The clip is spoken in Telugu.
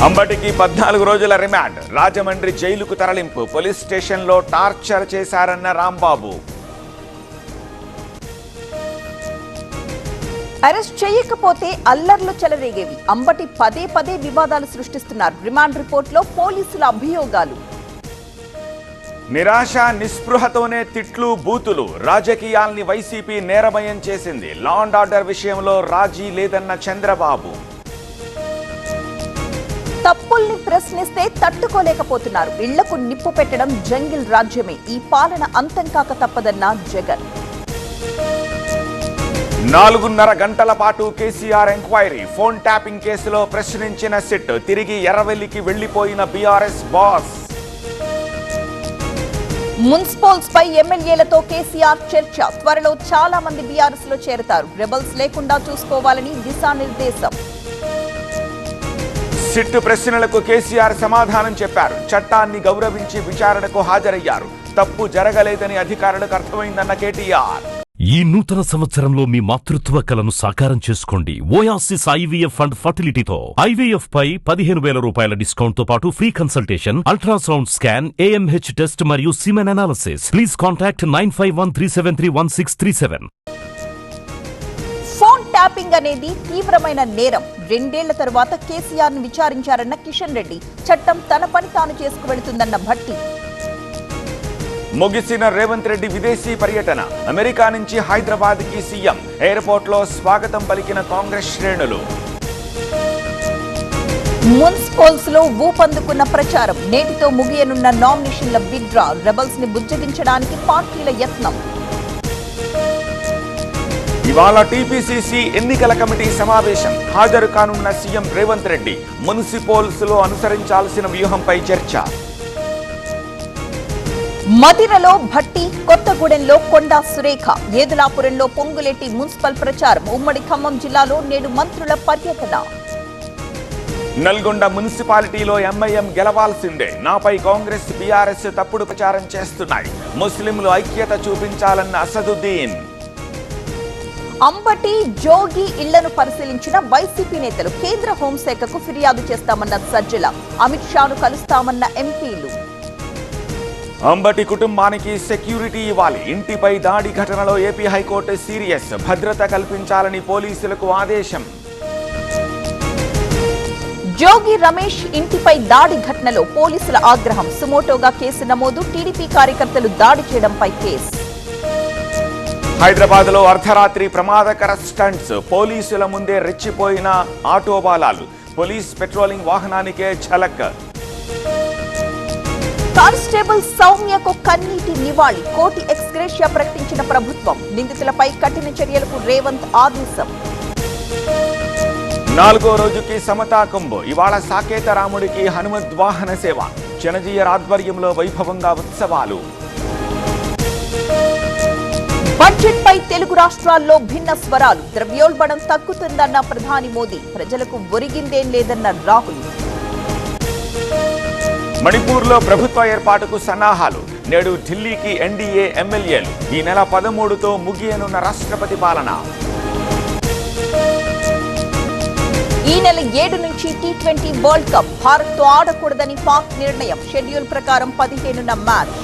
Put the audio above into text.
అంబటికి 14 రోజుల రిమాండ్. రాజమండ్రి జైలుకు తరలింపు. పోలీస్ స్టేషన్లో టార్చర్ చేశారన్న రాంబాబు. అరెస్ట్ చేయకపోతే అల్లర్లు చెలరేగేవి. అంబటి పదే పదే వివాదాలు సృష్టిస్తున్నారు. రిమాండ్ రిపోర్టులో పోలీసుల అభియోగాలు. నిరాశ నిస్పృహతోనే తిట్లు బూతులు. రాజకీయాల్ని వైసీపీ నేరమయం చేసింది. లా అండ్ ఆర్డర్ విషయంలో రాజీ లేదన్న చంద్రబాబు. తప్పుల్ని ప్రశ్నిస్తే తట్టుకోలేకపోతున్నారు. ఇళ్లకు నిప్పు పెట్టడం జంగిల్ రాజ్యమే. ఈ పాలన అంతం కాక తప్పదన్న జగన్. 4.5 గంటల పాటు కేసీఆర్ ఎంక్వైరీ. ఫోన్ ట్యాపింగ్ కేసులో ప్రశ్నించిన సిట్. తిరిగి ఎర్రవెల్లికి వెళ్లిపోయిన బీఆర్ఎస్ బాస్. మున్సిపల్స్ పై ఎమ్మెల్యేలతో కేసీఆర్ చర్చ. త్వరలో చాలా మంది బీఆర్ఎస్ లో చేరతారు. రెబల్స్ లేకుండా చూసుకోవాలని దిశానిర్దేశం. సిట్ ప్రశ్నలకు కేసీఆర్ సమాధానం చెప్పారు. చట్టాన్ని గౌరవించి విచారణకు హాజరయ్యారు. తప్పు జరగలేదని అధికారులకు అర్థమైందన్న కేటీఆర్. ఈ నూతన సంవత్సరంలో మీ మాతృత్వ కలను సాకారం చేసుకోండి. ఓయాసిస్ ఐవీఎఫ్ అండ్ ఫర్టిలిటీతో ఐవీఎఫ్ పై 15,000 రూపాయల డిస్కౌంట్ తో పాటు free consultation, ultrasound scan, AMH test మరియు semen analysis. Please contact 9513731637. Phone tapping అనేది తీవ్రమైన నేరం. 2 ఏళ్ల తరువాత కేసీఆర్ ను విచారించారన్న కిషన్ రెడ్డి. చట్టం తన పని తాను చేసుకువెళుతుందన్న భట్టి. ముగిసిన రేవంత్ రెడ్డి విదేశీ పర్యటన. అమెరికా నుంచి హైదరాబాద్ కి సీఎం. ఎయిర్పోర్ట్ లో స్వాగతం పలికిన కాంగ్రెస్ శ్రేణులు. మున్సిపల్స్ లో ఊపందుకున్న ప్రచారం. నేటితో ముగియనున్న నామినేషన్ల విత్డ్రా. రెబల్స్ ని బుజ్జగించడానికి పార్టీల యత్నం. ఇవాళ టీపీసీసీ ఎన్నికల కమిటీ సమావేశం. హాజరు కానున్న సీఎం రేవంత్ రెడ్డి. మున్సిపల్స్ లో అనుసరించాల్సిన వ్యూహంపై చర్చ. మదిరలో భట్టి, కొత్తగూడెంలో కొండా సురేఖ, ఏదులాపురంలో పొంగులేటి మున్సిపల్ ప్రచారం. ఉమ్మడి ఖమ్మం జిల్లాలో నేడు మంత్రుల పర్యటన. నల్గొండ మున్సిపాలిటీలో ఎంఐఎం గెలవాల్సిందే. నాపై కాంగ్రెస్ బీఆర్ఎస్ తప్పుడు ప్రచారం చేస్తున్నాయి. ముస్లింలు ఐక్యత చూపించాలన్న అసదుద్దీన్. అంబటి, జోగి ఇళ్లను పరిశీలించిన వైసీపీ నేతలు. కేంద్ర హోంశాఖకు ఫిర్యాదు చేస్తామన్న సజ్జల. అమిత్ షాను కలుస్తామన్న ఎంపీలు. అంబటి కుటుంబానికి సెక్యూరిటీ ఇవ్వాలి. ఇంటిపై దాడి ఘటనలో ఏపీ హైకోర్టు సీరియస్. భద్రత కల్పించాలని పోలీసులకు ఆదేశం. జోగి రమేష్ ఇంటిపై దాడి ఘటనలో పోలీసుల ఆగ్రహం. సుమోటోగా కేసు నమోదు. టీడీపీ కార్యకర్తలు దాడి చేయడంపై కేసు. హైదరాబాద్ లో అర్ధరాత్రి ప్రమాదకర స్టంట్స్. పోలీసుల ముందే రెచ్చిపోయిన ఆటోబాలాలు. పోలీస్ పెట్రోలింగ్ వాహనానికే ఝలక్. కానిస్టేబుల్ సౌమ్యకు కన్నీటి నివాళి. కోటి ఎక్స్గ్రేషియా ప్రకటించిన ప్రభుత్వం. నిందితులపై కఠిన చర్యలకు రేవంత్ ఆదేశం. 4వ రోజుకి సమతా కుంభ్. ఇవాళ సాకేత రాముడికి హనుమద్వాహన సేవ. చినజీయర్ ఆధ్వర్యంలో వైభవంగా ఉత్సవాలు. బడ్జెట్ పై తెలుగు రాష్ట్రాల్లో భిన్న స్వరాలు. ద్రవ్యోల్బణం తగ్గుతుందన్న ప్రధాని మోదీ. ప్రజలకు ఒరిగిందేం లేదన్న రాహుల్. మణిపూర్లో ప్రభుత్వ ఏర్పాటుకు సన్నాహాలు. నేడు ఢిల్లీకి ఎన్డీఏ ఎమ్మెల్యేలు. ఈ నెల 13తో ముగియనున్న రాష్ట్రపతి పాలన. ఈ నెల 7 నుంచి T20 వరల్డ్ కప్. భారత్ తో ఆడకూడదని పాక్ నిర్ణయం. షెడ్యూల్ ప్రకారం 15న మ్యాచ్.